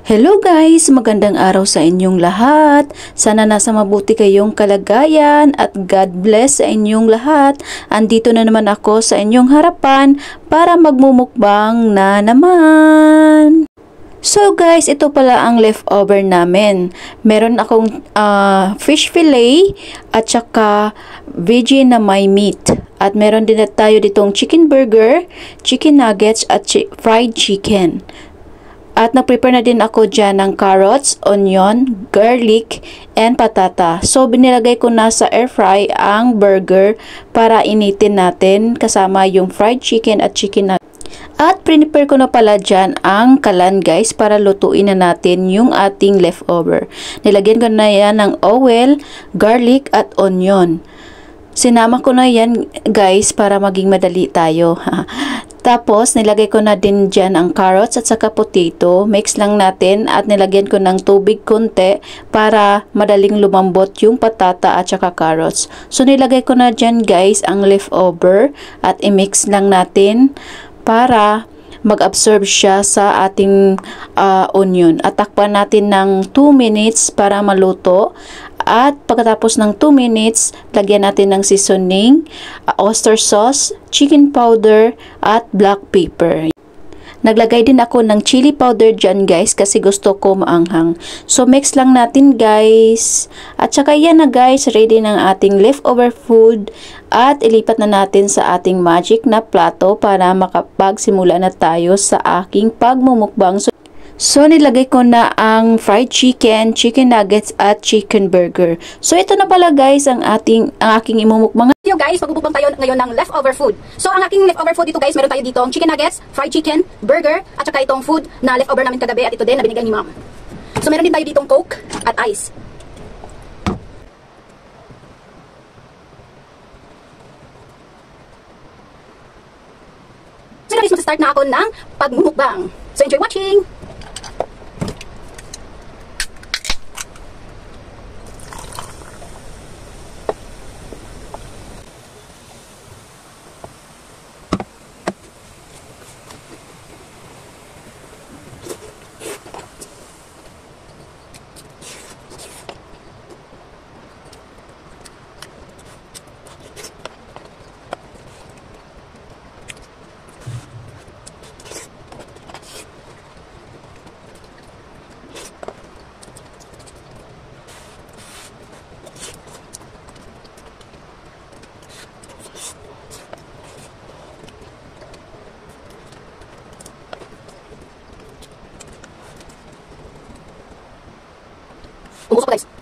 Hello guys! Magandang araw sa inyong lahat. Sana nasa mabuti kayong kalagayan at God bless sa inyong lahat. Andito na naman ako sa inyong harapan para magmumukbang na naman. So guys, ito pala ang leftover namin. Meron akong fish fillet at saka veggie na may meat. At meron din tayo ditong chicken burger, chicken nuggets at fried chicken. At nag-prepare na din ako dyan ng carrots, onion, garlic, and patata. So, binilagay ko na sa air fry ang burger para initin natin kasama yung fried chicken at chicken nuggets. At prepare ko na pala dyan ang kalan guys para lutuin na natin yung ating leftover. Nilagyan ko na yan ng oil, garlic at onion. Sinama ko na yan guys para maging madali tayo. Tapos, nilagay ko na din dyan ang carrots at saka potato. Mix lang natin at nilagyan ko ng tubig konti para madaling lumambot yung patata at saka carrots. So, nilagay ko na dyan guys ang leftover at i-mix lang natin para mag-absorb siya sa ating onion. At takpan natin ng 2 minutes para maluto. At pagkatapos ng 2 minutes, lagyan natin ng seasoning, oyster sauce, chicken powder, at black pepper. Naglagay din ako ng chili powder dyan guys kasi gusto ko maanghang. So mix lang natin guys. At saka yan na guys, ready ng ating leftover food. At ilipat na natin sa ating magic na plato para makapagsimula na tayo sa aking pagmumukbang. So, nilagay ko na ang fried chicken, chicken nuggets, at chicken burger. So, ito na pala guys ang aking imumukbang. Yo guys, magbubukbang tayo ngayon ng leftover food. So, ang aking leftover food dito guys, meron tayo dito chicken nuggets, fried chicken, burger, at saka itong food na leftover namin kagabi at ito din na binigay ni ma'am. So, meron din tayo ditong coke at ice. So, guys, mag-start na ako ng pagmumukbang. So, enjoy watching! Umusok guys.